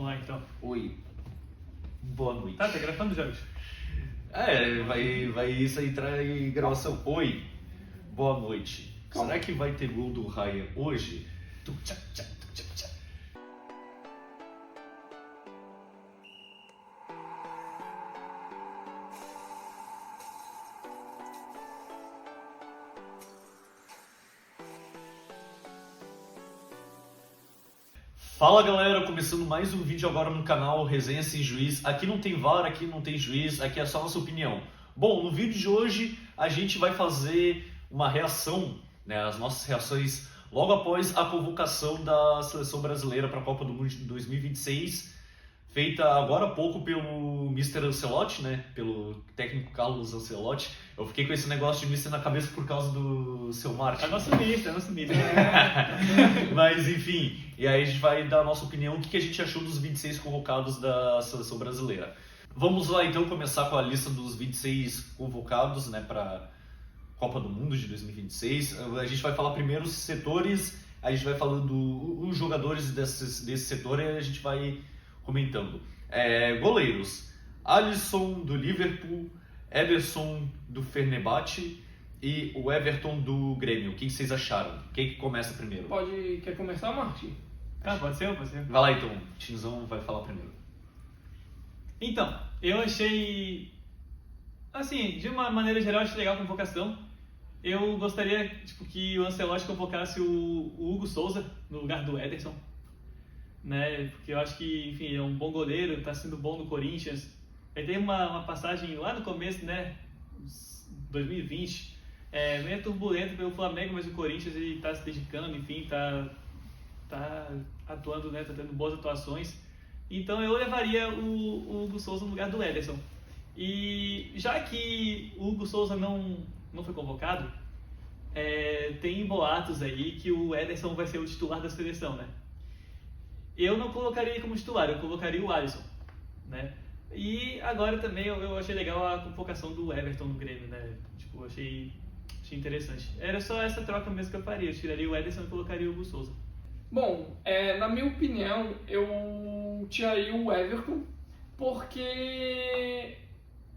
Vamos lá então. Oi. Boa noite. Tá gravando já, bicho? Vai sair entrar em gravação. Oi. Boa noite. Calma. Será que vai ter gol do Ryan hoje? Tum, tchá, tchá, tchá, tchá. Fala galera, começando mais um vídeo agora no canal Resenha Sem Juiz. Aqui não tem VAR, aqui não tem juiz, aqui é só a nossa opinião. Bom, no vídeo de hoje a gente vai fazer uma reação, né, as nossas reações logo após a convocação da seleção brasileira para a Copa do Mundo de 2026, feita agora há pouco pelo Mr. Ancelotti, né, pelo técnico Carlos Ancelotti. Eu fiquei com esse negócio de Mr. na cabeça por causa do seu Martin. É nosso mister. Mas enfim, e aí a gente vai dar a nossa opinião, o que a gente achou dos 26 convocados da seleção brasileira. Vamos lá então começar com a lista dos 26 convocados, né, para Copa do Mundo de 2026. A gente vai falar primeiro os setores, a gente vai falando os jogadores desse setor e a gente vai comentando. Goleiros: Alisson do Liverpool, Ederson do Fenerbahçe e o Everton do Grêmio. O que vocês acharam? Quem que começa primeiro? Quer começar, Martin? Ah, pode ser. Vai lá então, o Tinzão vai falar primeiro. Então, eu achei, assim, de uma maneira geral, achei legal a convocação. Eu gostaria que o Ancelotti convocasse o Hugo Souza no lugar do Ederson, né? Porque eu acho que, enfim, ele é um bom goleiro, está sendo bom no Corinthians. Ele tem uma passagem lá no começo, né, 2020, meio turbulento pelo Flamengo, mas o Corinthians ele está se dedicando, enfim, tá atuando, né, tá tendo boas atuações. Então eu levaria o Hugo Souza no lugar do Ederson. E já que o Hugo Souza não foi convocado, tem boatos aí que o Ederson vai ser o titular da seleção, né? Eu não colocaria ele como titular, eu colocaria o Alisson, né? E agora também eu achei legal a convocação do Everton no Grêmio, né? Tipo, achei interessante. Era só essa troca mesmo que eu faria, eu tiraria o Ederson e colocaria o Hugo Souza. Bom, na minha opinião, eu tiraria o Everton porque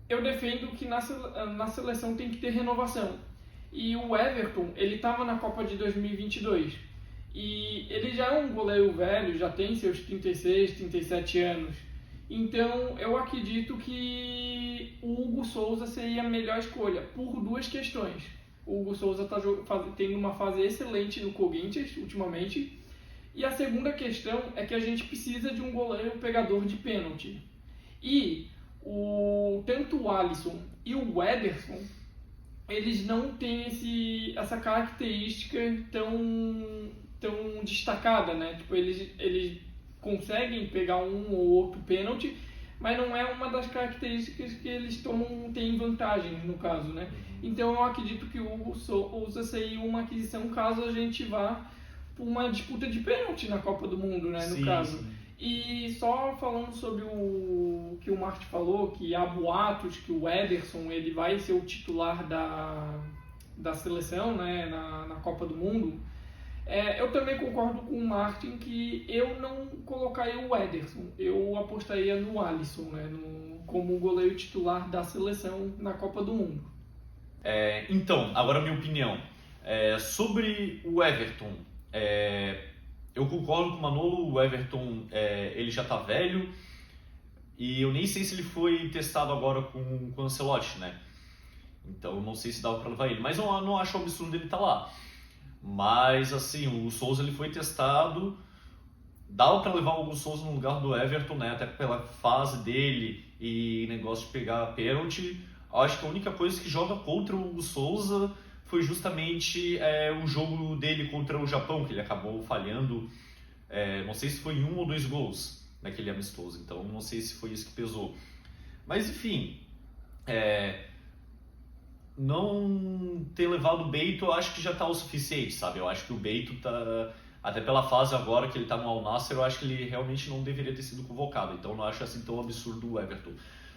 eu defendo que na seleção tem que ter renovação. E o Everton, ele estava na Copa de 2022 e ele já é um goleiro velho, já tem seus 36, 37 anos. Então eu acredito que o Hugo Souza seria a melhor escolha por duas questões. O Hugo Souza está tendo uma fase excelente no Corinthians ultimamente. E a segunda questão é que a gente precisa de um goleiro pegador de pênalti. E tanto o Alisson e o Ederson, eles não têm essa característica tão destacada, né? Tipo, eles conseguem pegar um ou outro pênalti, mas não é uma das características que eles têm vantagem, no caso, né? Então eu acredito que o Hugo Souza seria uma aquisição caso a gente vá por uma disputa de pênalti na Copa do Mundo, né, no caso. Sim. E só falando sobre o que o Martin falou, que há boatos que o Ederson ele vai ser o titular da seleção, né, na Copa do Mundo, eu também concordo com o Martin que eu não colocaria o Ederson, eu apostaria no Alisson, né, como goleiro titular da seleção na Copa do Mundo. Então, agora a minha opinião. Sobre o Everton, eu concordo com o Manolo. O Everton ele já tá velho e eu nem sei se ele foi testado agora com o Ancelotti, né? Então eu não sei se dava para levar ele, mas eu não acho absurdo ele estar lá. Mas assim, o Souza ele foi testado, dava para levar o Hugo Souza no lugar do Everton, né? Até pela fase dele e negócio de pegar pênalti. Acho que a única coisa que joga contra o Hugo Souza foi justamente o jogo dele contra o Japão, que ele acabou falhando, não sei se foi 1 ou 2 gols naquele amistoso, então não sei se foi isso que pesou. Mas enfim, não ter levado o Beito eu acho que já está o suficiente, sabe? Eu acho que o Beito tá, até pela fase agora que ele está no Al Nassr, eu acho que ele realmente não deveria ter sido convocado, então eu não acho assim tão absurdo o Everton.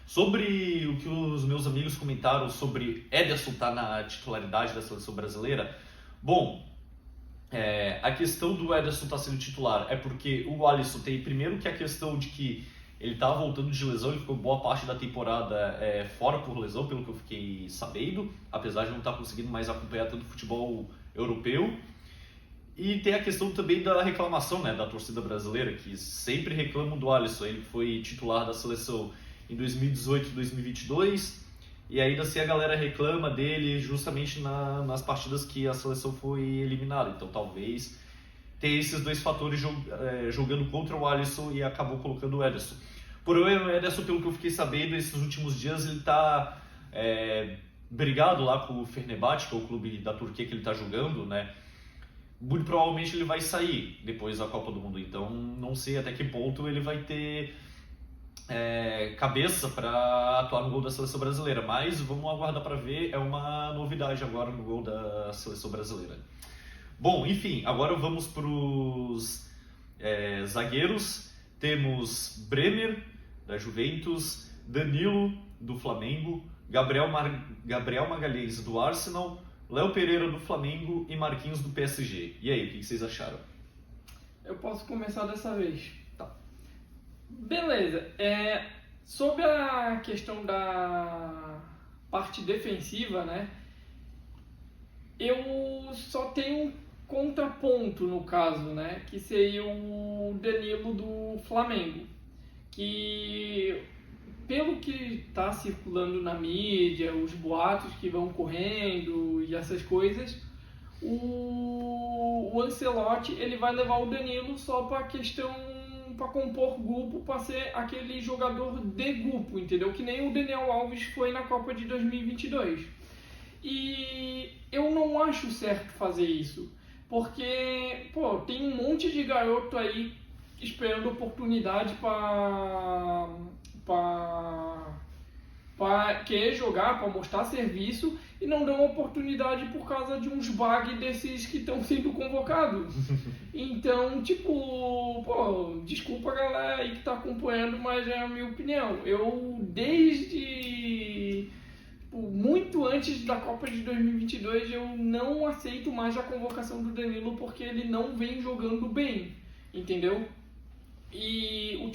Sobre o que os meus amigos comentaram sobre Ederson estar na titularidade da seleção brasileira, bom, A questão do Ederson estar sendo titular é porque o Alisson tem primeiro que a questão de que ele estava voltando de lesão, ele ficou boa parte da temporada fora por lesão, pelo que eu fiquei sabendo, apesar de não estar conseguindo mais acompanhar tanto futebol europeu. E tem a questão também da reclamação, né, da torcida brasileira, que sempre reclamam do Alisson. Ele foi titular da seleção em 2018 e 2022, e ainda assim a galera reclama dele justamente nas partidas que a seleção foi eliminada. Então talvez tenha esses dois fatores jogando contra o Alisson e acabou colocando o Ederson. Porém, o Ederson, pelo que eu fiquei sabendo, esses últimos dias ele está brigado lá com o Fenerbahçe, que é o clube da Turquia que ele está jogando, né? Muito provavelmente ele vai sair depois da Copa do Mundo, então não sei até que ponto ele vai ter cabeça para atuar no gol da seleção brasileira, mas vamos aguardar para ver, é uma novidade agora no gol da seleção brasileira. Bom, enfim, agora vamos para os zagueiros. Temos Bremer, da Juventus, Danilo, do Flamengo, Gabriel Magalhães, do Arsenal, Léo Pereira, do Flamengo e Marquinhos, do PSG. E aí, o que vocês acharam? Eu posso começar dessa vez. Tá. Beleza. Sobre a questão da parte defensiva, né? Eu só tenho um contraponto no caso, né? Que seria o Danilo do Flamengo. Que, pelo que está circulando na mídia, os boatos que vão correndo e essas coisas, o Ancelotti ele vai levar o Danilo só para questão para compor grupo, para ser aquele jogador de grupo, entendeu? Que nem o Daniel Alves foi na Copa de 2022. E eu não acho certo fazer isso, porque tem um monte de garoto aí esperando oportunidade para querer jogar, para mostrar serviço, e não dão oportunidade por causa de uns bugs desses que estão sendo convocados. Então, desculpa a galera aí que está acompanhando, mas é a minha opinião. Eu, desde muito antes da Copa de 2022, eu não aceito mais a convocação do Danilo, porque ele não vem jogando bem, entendeu? E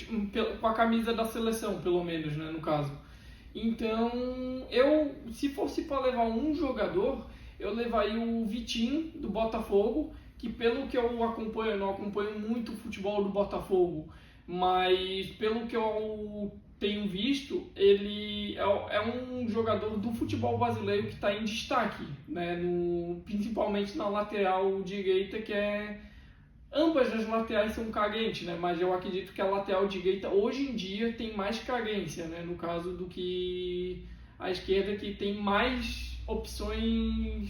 com a camisa da seleção, pelo menos, né, no caso. Então, se fosse para levar um jogador, eu levaria o Vitinho, do Botafogo, que pelo que eu acompanho, eu não acompanho muito o futebol do Botafogo, mas pelo que eu tenho visto, ele é um jogador do futebol brasileiro que está em destaque, né, principalmente na lateral direita, que ambas as laterais são carentes, né? Mas eu acredito que a lateral direita hoje em dia tem mais carência, né? No caso, do que a esquerda, que tem mais opções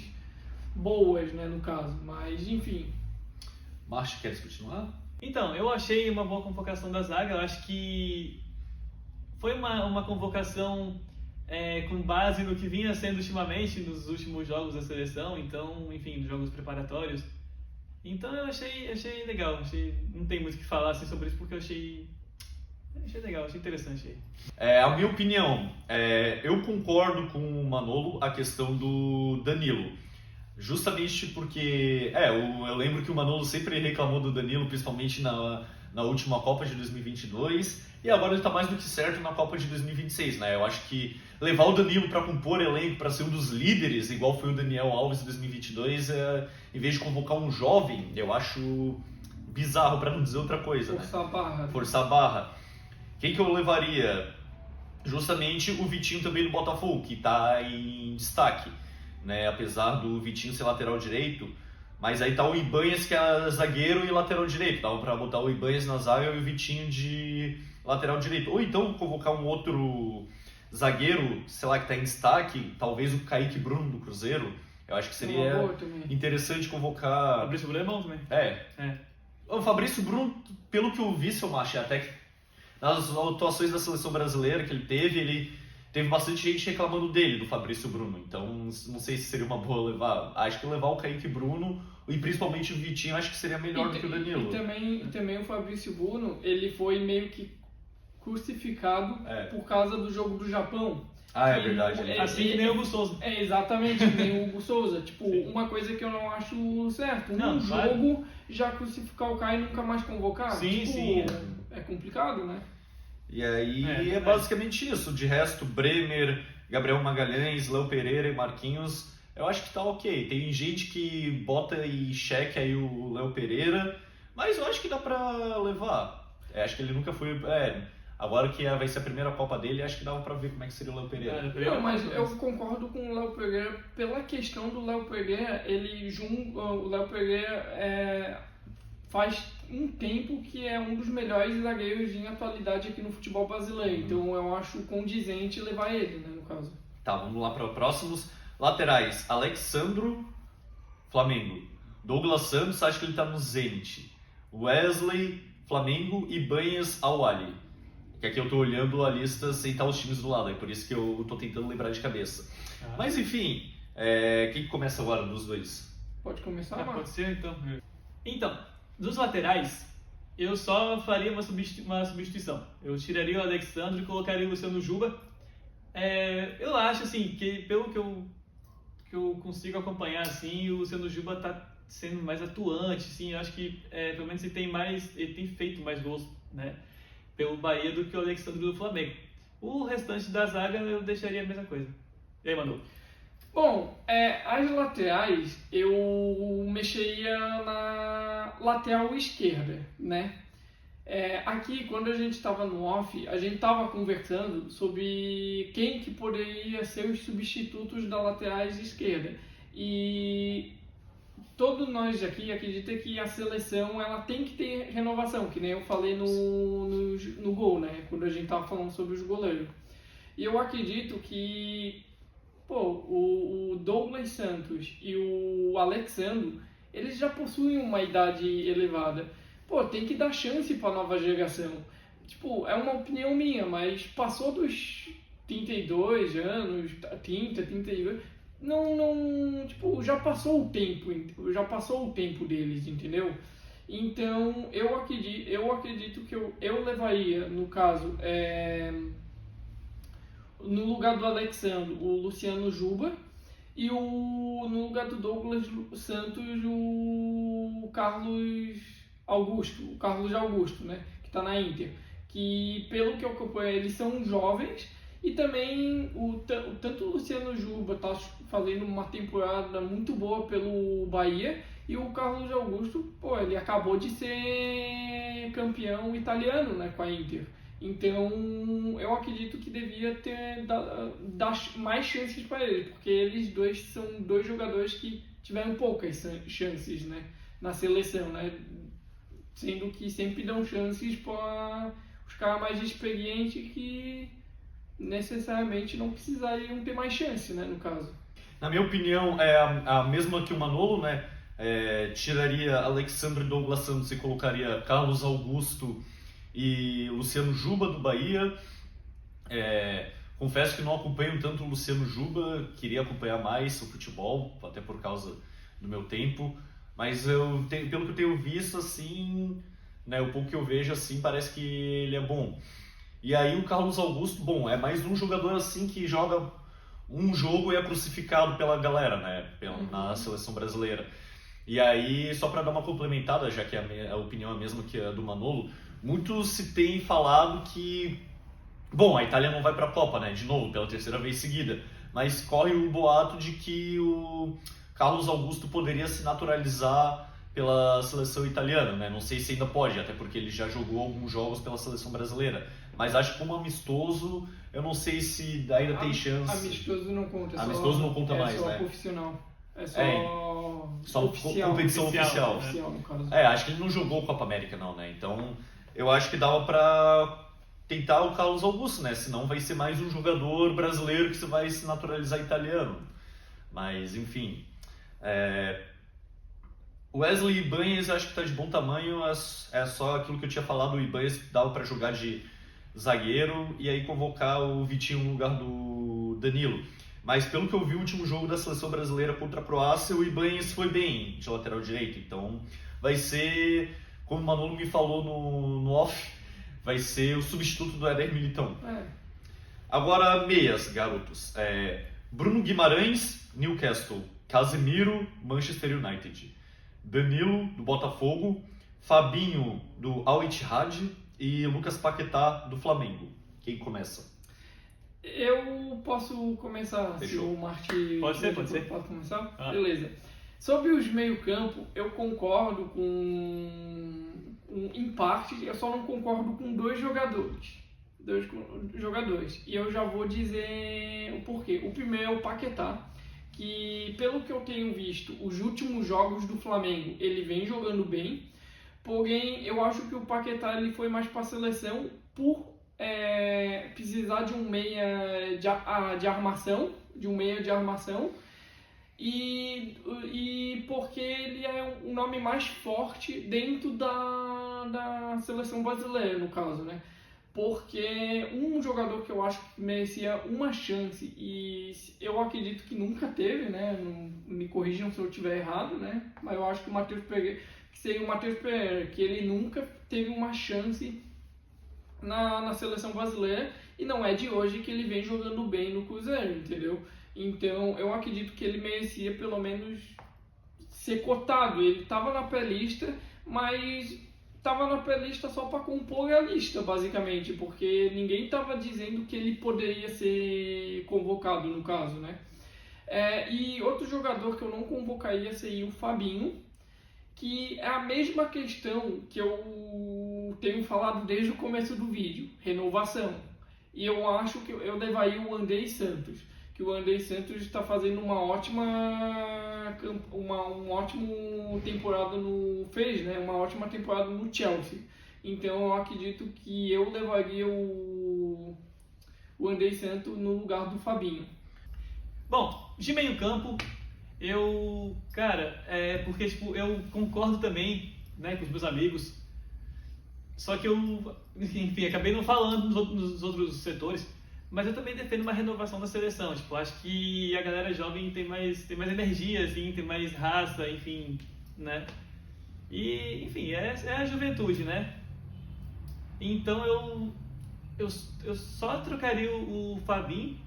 boas, né? No caso, mas enfim. Márcio, queres continuar? Então, eu achei uma boa convocação da zaga. Eu acho que foi uma convocação com base no que vinha sendo ultimamente nos últimos jogos da seleção, então, enfim, dos jogos preparatórios. Então eu achei legal, não tem muito o que falar assim, sobre isso, porque eu achei legal, achei interessante. A minha opinião, eu concordo com o Manolo a questão do Danilo, justamente porque, eu lembro que o Manolo sempre reclamou do Danilo, principalmente na última Copa de 2022, e agora ele está mais do que certo na Copa de 2026, né? Eu acho que levar o Danilo para compor elenco, para ser um dos líderes, igual foi o Daniel Alves em 2022, em vez de convocar um jovem, eu acho bizarro, para não dizer outra coisa. Forçar a barra. Forçar a barra. Quem que eu levaria? Justamente o Vitinho também do Botafogo, que está em destaque, né? Apesar do Vitinho ser lateral direito, mas aí tá o Ibanhas, que é zagueiro e lateral direito. Dava para botar o Ibanhas na zaga e o Vitinho de lateral direito. Ou então convocar um outro zagueiro, sei lá, que está em destaque, talvez o Kaique Bruno do Cruzeiro. Eu acho que seria interessante convocar... Fabrício Bruno é bom também. O Fabrício Bruno, pelo que eu vi, seu macho, até que nas atuações da seleção brasileira que ele teve bastante gente reclamando dele, do Fabrício Bruno. Então, não sei se seria uma boa levar. Acho que levar o Kaique Bruno e principalmente o Vitinho, acho que seria melhor do que o Danilo. E também o Fabrício Bruno, ele foi meio que crucificado por causa do jogo do Japão. Ah, é Que verdade. é- Assim que nem o Hugo Souza. É exatamente que nem o Hugo Souza. Tipo, Sim. uma coisa que eu não acho certo. Não, Um claro. jogo já crucificar o cara e nunca mais convocar. Sim, tipo, sim. É complicado, né? E aí É, é basicamente isso. De resto, Bremer, Gabriel Magalhães, Léo Pereira e Marquinhos, eu acho que tá ok. Tem gente que bota em xeque aí o Léo Pereira, mas eu acho que dá pra levar. Acho que ele nunca foi. Agora que vai ser a primeira Copa dele, acho que dava pra ver como é que seria o Léo Pereira. Não, mas eu concordo com o Léo Pereira pela questão do Léo Pereira. O Léo Pereira faz um tempo que é um dos melhores zagueiros em atualidade aqui no futebol brasileiro. Então eu acho condizente levar ele, né, no caso. Tá, vamos lá para próximos. Laterais, Alexandro, Flamengo. Douglas Santos, acho que ele tá no Zenit. Wesley, Flamengo e Banhas Al-Ahly. Que aqui eu tô olhando a lista sem estar os times do lado, é por isso que eu tô tentando lembrar de cabeça. Mas enfim, quem que começa agora dos dois? Pode começar, Pode Marcos? ser, então. Então, dos laterais, eu só faria uma substituição. Eu tiraria o Alexandre e colocaria o Luciano Juba. Eu acho, assim, que pelo que eu consigo acompanhar, assim, o Luciano Juba tá sendo mais atuante, assim, eu acho que pelo menos ele tem feito mais gols, né, pelo Bahia do que o Alexandre do Flamengo. O restante da zaga eu deixaria a mesma coisa. E aí, Manu? Bom, as laterais eu mexeria na lateral esquerda, né? Aqui, quando a gente estava no off, a gente estava conversando sobre quem que poderia ser os substitutos da laterais esquerda. E todos nós aqui acreditam que a seleção ela tem que ter renovação, que nem eu falei no gol, né? Quando a gente estava falando sobre os goleiros. E eu acredito que o Douglas Santos e o Alexandre, eles já possuem uma idade elevada. Tem que dar chance para a nova geração. Tipo, é uma opinião minha, mas passou dos 32 anos, 30, 32, já passou o tempo deles, entendeu? Então, eu acredito que eu levaria, no caso, no lugar do Alexandre, o Luciano Juba, e no lugar do Douglas Santos, o Carlos Augusto, né, que está na Inter. Que, pelo que eu acompanho, eles são jovens, e também tanto o Luciano Juba está fazendo uma temporada muito boa pelo Bahia, e o Carlos Augusto, ele acabou de ser campeão italiano, né, com a Inter. Então, eu acredito que devia dar mais chances para eles, porque eles dois são dois jogadores que tiveram poucas chances, né, na seleção, né, sendo que sempre dão chances para os caras mais experientes que necessariamente não precisariam ter mais chance, né, no caso. Na minha opinião, é a mesma que o Manolo, né? Tiraria Alexandre Douglas Santos e colocaria Carlos Augusto e Luciano Juba do Bahia. Confesso que não acompanho tanto o Luciano Juba, queria acompanhar mais o futebol, até por causa do meu tempo, mas pelo que eu tenho visto, assim, né, o pouco que eu vejo, assim, parece que ele é bom. E aí o Carlos Augusto, bom, é mais um jogador assim que joga um jogo e é crucificado pela galera, né, na seleção brasileira. E aí, só para dar uma complementada, já que a opinião é a mesma que a do Manolo, muito se tem falado que, bom, a Itália não vai para a Copa, né, de novo, pela terceira vez seguida, mas corre o boato de que o Carlos Augusto poderia se naturalizar pela seleção italiana, né? Não sei se ainda pode, até porque ele já jogou alguns jogos pela seleção brasileira, mas acho que como amistoso, eu não sei se ainda tem chance. Amistoso não conta, Amistoso não conta mais, né? né? É só profissional. É só oficial, competição oficial. No caso. Acho que ele não jogou Copa América não, né? Então, eu acho que dava pra tentar o Carlos Augusto, né? Senão vai ser mais um jogador brasileiro que vai se naturalizar italiano. Mas, enfim. Wesley Ibanez acho que tá de bom tamanho, é só aquilo que eu tinha falado, o Ibanez dava pra jogar de zagueiro e aí convocar o Vitinho no lugar do Danilo. Mas pelo que eu vi, o último jogo da seleção brasileira contra a Croácia, o Ibanez foi bem de lateral direito. Então vai ser, como o Manolo me falou no off, vai ser o substituto do Éder Militão. Agora, meias, garotos. Bruno Guimarães, Newcastle. Casemiro, Manchester United. Danilo, do Botafogo. Fabinho, do Al Ittihad. E Lucas Paquetá, do Flamengo. Quem começa? Eu posso começar, se Fechou. o Marti... Pode ser. Pode começar? Ah. Beleza. Sobre os meio-campo, eu concordo em parte, eu só não concordo com dois jogadores. E eu já vou dizer o porquê. O primeiro é o Paquetá, que pelo que eu tenho visto, os últimos jogos do Flamengo, ele vem jogando bem. Porém, eu acho que o Paquetá ele foi mais para a seleção por precisar de um meia de armação, e porque ele é um nome mais forte dentro da seleção brasileira, no caso, né? Porque um jogador que eu acho que merecia uma chance, e eu acredito que nunca teve, né? Não, me corrijam se eu estiver errado, né? Mas eu acho que seria o Matheus Pereira, que ele nunca teve uma chance na seleção brasileira, e não é de hoje que ele vem jogando bem no Cruzeiro, entendeu? Então eu acredito que ele merecia pelo menos ser cotado. Ele estava na pré-lista, mas estava na pré-lista só para compor a lista, basicamente, porque ninguém estava dizendo que ele poderia ser convocado, no caso, né? E outro jogador que eu não convocaria seria o Fabinho, que é a mesma questão que eu tenho falado desde o começo do vídeo, renovação. E eu acho que eu levaria o Andrei Santos, que o Andrei Santos está fazendo uma ótima temporada uma ótima temporada no Chelsea. Então eu acredito que eu levaria o Andrei Santos no lugar do Fabinho. Bom, de meio campo, porque tipo, eu concordo também, né, com os meus amigos, só que enfim, acabei não falando nos outros setores, mas eu também defendo uma renovação da seleção. Tipo, acho que a galera jovem tem mais energia, assim, tem mais raça, enfim, né? E, enfim, é a juventude, né? Então eu só trocaria o Fabinho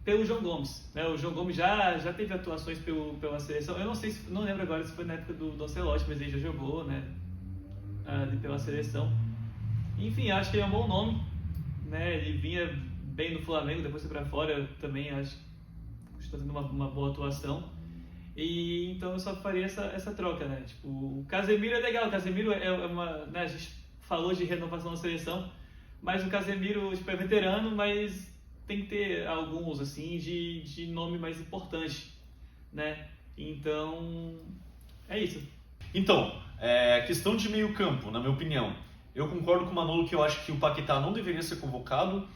pelo João Gomes, né? O João Gomes já teve atuações pela seleção. Eu não lembro agora se foi na época do Ancelotti, mas ele já jogou, né? Pela seleção. Enfim, acho que ele é um bom nome, né? Ele vinha bem no Flamengo, depois foi pra fora. Eu também acho que está tendo uma boa atuação. E então eu só faria essa troca, né? Tipo, o Casemiro é legal. O Casemiro né? A gente falou de renovação da seleção, mas o Casemiro, tipo, é veterano, mas tem que ter alguns, assim, de nome mais importante, né? Então, é isso. Então, questão de meio campo, na minha opinião. Eu concordo com o Manolo que eu acho que o Paquetá não deveria ser convocado.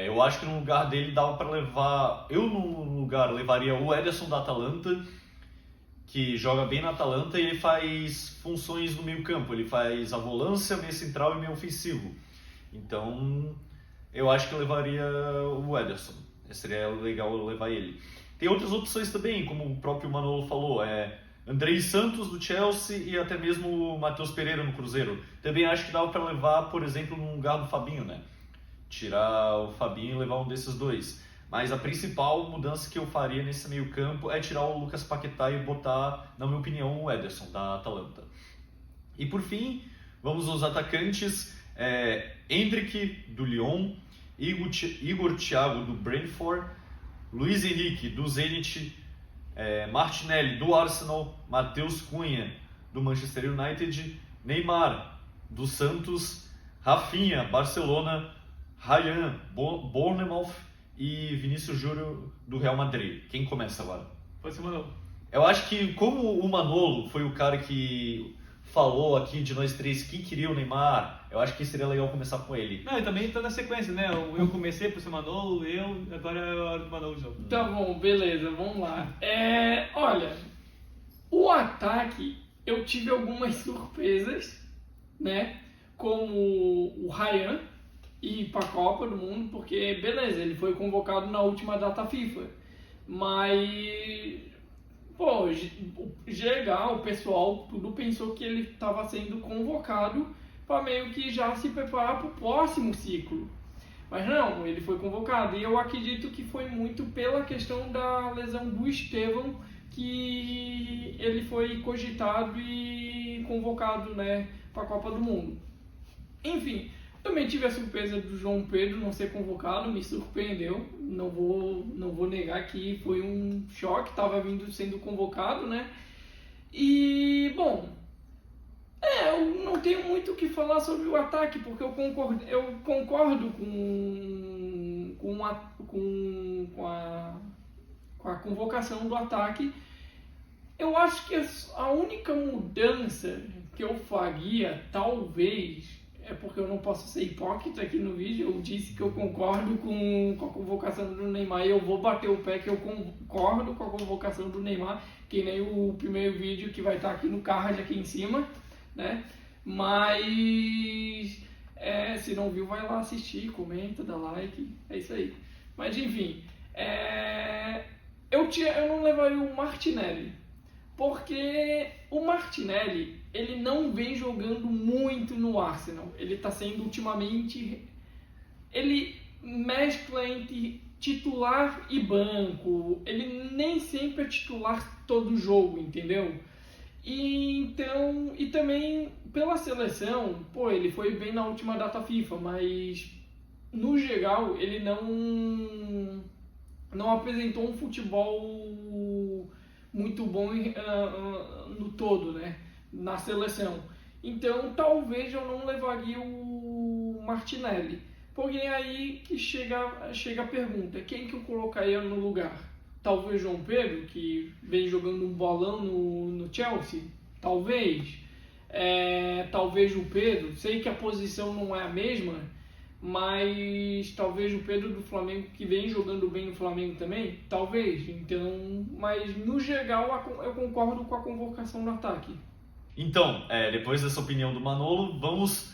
Eu acho que no lugar dele dava para levar... Eu, no lugar, levaria o Ederson da Atalanta, que joga bem na Atalanta, e ele faz funções no meio campo. Ele faz a volância, meio central e meio ofensivo. Então, eu acho que eu levaria o Ederson. Seria legal eu levar ele. Tem outras opções também, como o próprio Manolo falou. Andrei Santos do Chelsea e até mesmo o Matheus Pereira no Cruzeiro. Também acho que dava para levar, por exemplo, no lugar do Fabinho, né? Tirar o Fabinho e levar um desses dois. Mas a principal mudança que eu faria nesse meio campo é tirar o Lucas Paquetá e botar, na minha opinião, o Ederson da Atalanta. E por fim, vamos aos atacantes. Endrick do Lyon, Igor Thiago do Brentford, Luiz Henrique do Zenit, Martinelli do Arsenal, Matheus Cunha do Manchester United, Neymar do Santos, Rafinha, Barcelona, Ryan, Bournemouth e Vinícius Júnior do Real Madrid. Quem começa agora? Pode ser o Manolo. Eu acho que como o Manolo foi o cara que falou aqui de nós três que queria o Neymar, eu acho que seria legal começar com ele. Não, e também tá na sequência, né? Eu comecei por ser Manolo, agora é a hora do Manolo de novo. Tá bom, beleza, vamos lá. Olha, o ataque, eu tive algumas surpresas, né? Como o Ryan ir pra Copa do Mundo, porque, beleza, ele foi convocado na última data FIFA. Mas, pô, geral, o pessoal tudo pensou que ele estava sendo convocado para meio que já se preparar para o próximo ciclo. Mas não, ele foi convocado. E eu acredito que foi muito pela questão da lesão do Estevão que ele foi cogitado e convocado, né, para a Copa do Mundo. Enfim, também tive a surpresa do João Pedro não ser convocado, me surpreendeu. Não vou negar que foi um choque, estava sendo convocado, né? E, bom, eu não tenho muito o que falar sobre o ataque, porque eu concordo com a convocação do ataque. Eu acho que a única mudança que eu faria, talvez, é porque eu não posso ser hipócrita aqui no vídeo, eu disse que eu concordo com a convocação do Neymar e eu vou bater o pé que eu concordo com a convocação do Neymar, que nem o primeiro vídeo que vai estar aqui no card aqui em cima, né? Mas se não viu, vai lá assistir, comenta, dá like, é isso aí. Mas enfim, eu não levaria o Martinelli, porque o Martinelli, ele não vem jogando muito no Arsenal. Ele está sendo ultimamente... Ele mescla entre titular e banco. Ele nem sempre é titular todo jogo, entendeu? E também pela seleção, ele foi bem na última data FIFA, mas no geral ele não apresentou um futebol muito bom no todo, né? Na seleção. Então talvez eu não levaria o Martinelli. Porém aí que chega a pergunta, quem que eu colocaria no lugar? Talvez João Pedro, que vem jogando um bolão no Chelsea? Talvez. Talvez o Pedro, sei que a posição não é a mesma, mas talvez o Pedro do Flamengo, que vem jogando bem no Flamengo também, talvez. Então, mas no geral eu concordo com a convocação do ataque. Então, depois dessa opinião do Manolo, vamos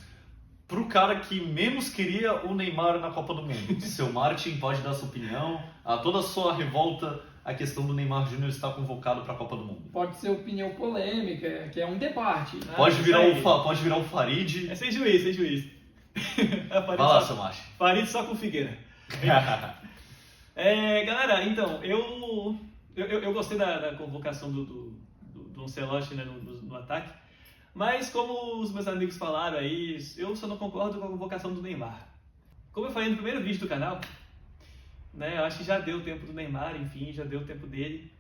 pro cara que menos queria o Neymar na Copa do Mundo. Seu Martin pode dar sua opinião, a toda a sua revolta à questão do Neymar Júnior estar convocado para a Copa do Mundo. Pode ser opinião polêmica, que é um debate. Né? Pode virar o Farid. É sem juiz, sem juiz. Vai lá, seu Martin. Farid só com Figueira. Galera, então, eu gostei da convocação do Ancelotti, né, no ataque, mas como os meus amigos falaram aí, eu só não concordo com a convocação do Neymar. Como eu falei no primeiro vídeo do canal, né, eu acho que já deu o tempo do Neymar, enfim, já deu o tempo dele.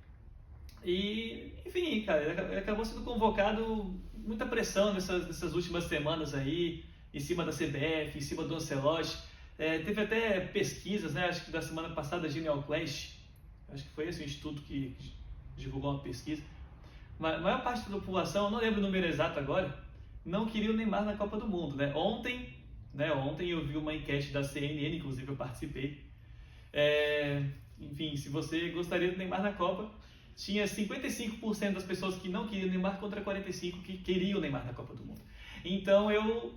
E, enfim, cara, ele acabou sendo convocado, muita pressão nessas últimas semanas aí, em cima da CBF, em cima do Ancelotti. Teve até pesquisas, né, acho que da semana passada, Genial Clash, acho que foi esse o instituto que divulgou uma pesquisa. A maior parte da população, eu não lembro o número exato agora, não queria o Neymar na Copa do Mundo, né? Ontem eu vi uma enquete da CNN, inclusive eu participei. Enfim, se você gostaria do Neymar na Copa, tinha 55% das pessoas que não queriam o Neymar contra 45% que queriam o Neymar na Copa do Mundo. Então eu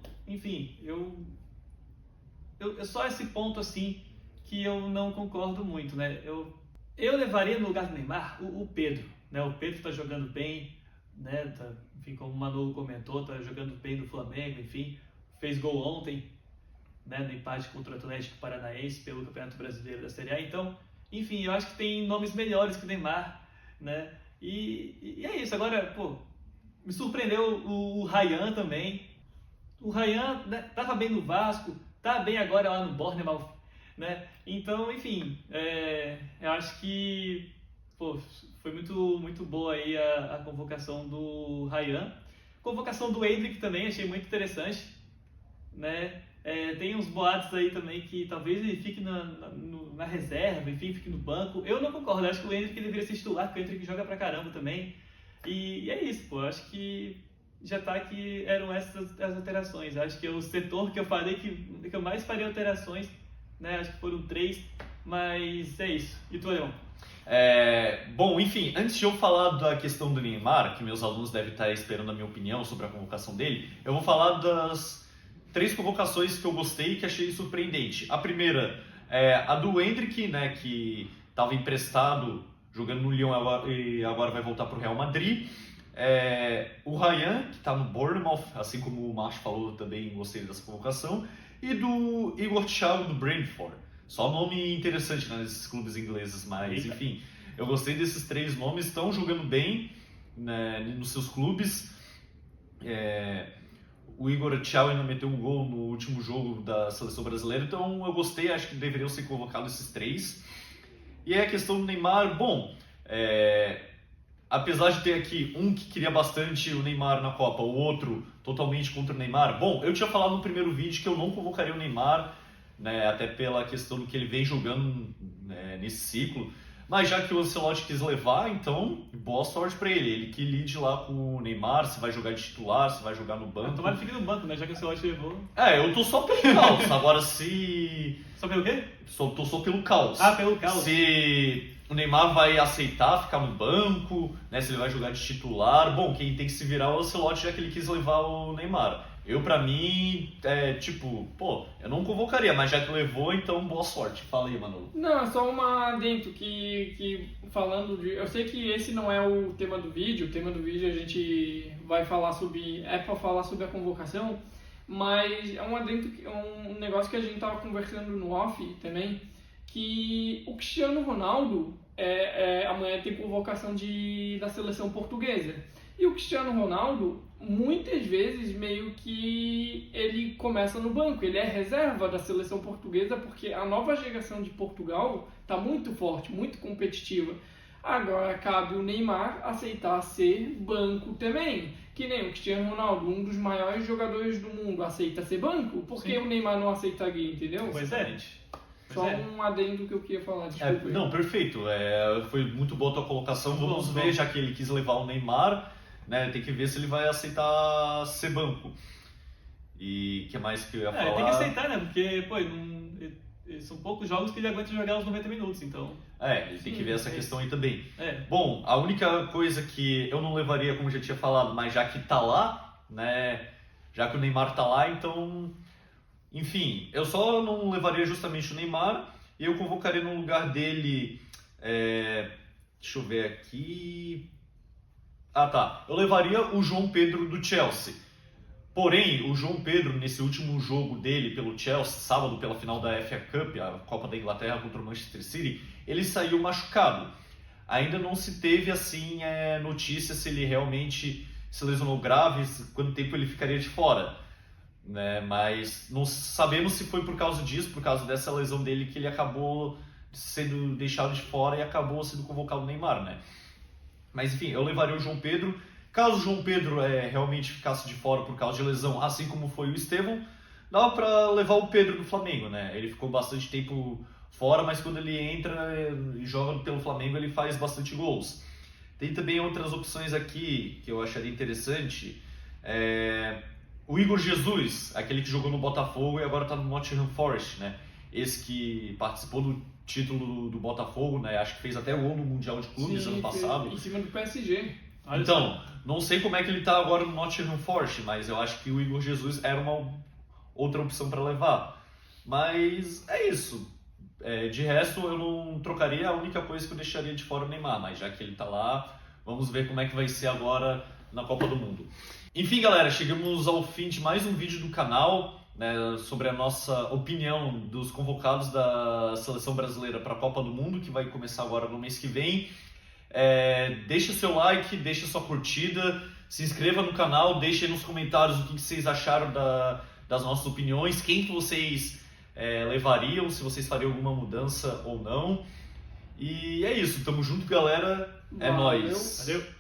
só esse ponto assim que eu não concordo muito, né? Eu levaria no lugar do Neymar o Pedro, né? O Pedro está jogando bem, né? Enfim, como o Manolo comentou, está jogando bem no Flamengo, enfim, fez gol ontem, né? No empate contra o Atlético Paranaense pelo Campeonato Brasileiro da Série A. Então, enfim, eu acho que tem nomes melhores que o Neymar, né? E é isso. Agora, me surpreendeu o Ryan também. O Ryan, né, tava bem no Vasco, tá bem agora lá no Bournemouth, né? Então, enfim, eu acho que foi muito boa aí a convocação do Ryan. Convocação do Endrick também, achei muito interessante, né? Tem uns boatos aí também que talvez ele fique na reserva, enfim, fique no banco. Eu não concordo, acho que o Endrick deveria ser titular, porque o Endrick joga pra caramba também. E é isso, acho que já tá que eram essas as alterações. Acho que é o setor que eu falei que eu mais faria alterações, né? Acho que foram 3, mas é isso. E tu, Leão? Bom, enfim, antes de eu falar da questão do Neymar, que meus alunos devem estar esperando a minha opinião sobre a convocação dele, eu vou falar das 3 convocações que eu gostei e que achei surpreendente. A primeira é a do Endrick, né, que estava emprestado, jogando no Lyon e agora vai voltar para o Real Madrid. o Ryan, que está no Bournemouth, assim como o Márcio falou, também gostei dessa convocação, e do Igor Thiago do Brentford. Só nome interessante, né, nesses clubes ingleses, mas enfim, eu gostei desses 3 nomes, estão jogando bem, né, nos seus clubes. O Igor Thiago ainda meteu um gol no último jogo da seleção brasileira, então eu gostei, acho que deveriam ser convocados esses 3. E a questão do Neymar, bom, apesar de ter aqui um que queria bastante o Neymar na Copa, o outro totalmente contra o Neymar, bom, eu tinha falado no primeiro vídeo que eu não convocaria o Neymar, né, até pela questão do que ele vem jogando, né, nesse ciclo, mas já que o Ancelotti quis levar, então boa sorte pra ele. Ele que lide lá com o Neymar, se vai jogar de titular, se vai jogar no banco. Tomara que fique no banco, né? Já que o Ancelotti levou. Eu tô só pelo caos. Agora se... Só pelo quê? Tô só pelo caos. Ah, pelo caos. Se o Neymar vai aceitar ficar no banco, né? Se ele vai jogar de titular. Bom, quem tem que se virar é o Ancelotti, já que ele quis levar o Neymar. Pra mim, eu não convocaria, mas já que levou, então boa sorte. Fala aí, Manolo. Não, é só uma adendo que falando de... Eu sei que esse não é o tema do vídeo, o tema do vídeo a gente vai falar sobre... para falar sobre a convocação, mas é um adendo, um negócio que a gente tava conversando no off também, que o Cristiano Ronaldo amanhã tem convocação da seleção portuguesa. E o Cristiano Ronaldo, muitas vezes, meio que ele começa no banco. Ele é reserva da seleção portuguesa porque a nova geração de Portugal está muito forte, muito competitiva. Agora cabe o Neymar aceitar ser banco também. Que nem o Cristiano Ronaldo, um dos maiores jogadores do mundo, aceita ser banco. Por que o Neymar não aceitaria, entendeu? Pois é, gente. Só um adendo que eu queria falar, desculpa. Não, perfeito. Foi muito boa a tua colocação. Vamos ver, já que ele quis levar o Neymar... Né, tem que ver se ele vai aceitar ser banco. E o que mais que eu ia falar? Tem que aceitar, né? Porque, são poucos jogos que ele aguenta jogar os 90 minutos, então... Ele tem que ver essa questão aí também. É. Bom, a única coisa que eu não levaria, como já tinha falado, mas já que tá lá, né? Já que o Neymar tá lá, então... Enfim, eu só não levaria justamente o Neymar e eu convocaria no lugar dele... deixa eu ver aqui... Eu levaria o João Pedro do Chelsea. Porém, o João Pedro, nesse último jogo dele pelo Chelsea, sábado pela final da FA Cup, a Copa da Inglaterra contra o Manchester City, ele saiu machucado. Ainda não se teve assim notícia se ele realmente se lesionou grave, quanto tempo ele ficaria de fora. Né? Mas não sabemos se foi por causa disso, por causa dessa lesão dele, que ele acabou sendo deixado de fora e acabou sendo convocado o Neymar, né? Mas enfim, eu levaria o João Pedro. Caso o João Pedro realmente ficasse de fora por causa de lesão, assim como foi o Estevão, dava para levar o Pedro do Flamengo, né? Ele ficou bastante tempo fora, mas quando ele entra e joga pelo Flamengo, ele faz bastante gols. Tem também outras opções aqui que eu acharia interessante. O Igor Jesus, aquele que jogou no Botafogo e agora está no Nottingham Forest, né? Esse que participou do título do Botafogo, né? Acho que fez até gol no Mundial de Clubes ano passado. Em cima do PSG. Então, não sei como é que ele está agora no Nottingham Forest, mas eu acho que o Igor Jesus era uma outra opção para levar. Mas é isso. De resto, eu não trocaria. A única coisa que eu deixaria de fora o Neymar, mas já que ele está lá, vamos ver como é que vai ser agora na Copa do Mundo. Enfim, galera, chegamos ao fim de mais um vídeo do canal, né, sobre a nossa opinião dos convocados da Seleção Brasileira para a Copa do Mundo, que vai começar agora no mês que vem. Deixe o seu like, deixe a sua curtida, se inscreva no canal, deixe aí nos comentários o que vocês acharam das nossas opiniões, quem que vocês levariam, se vocês fariam alguma mudança ou não. E é isso, tamo junto, galera. É nóis. Valeu.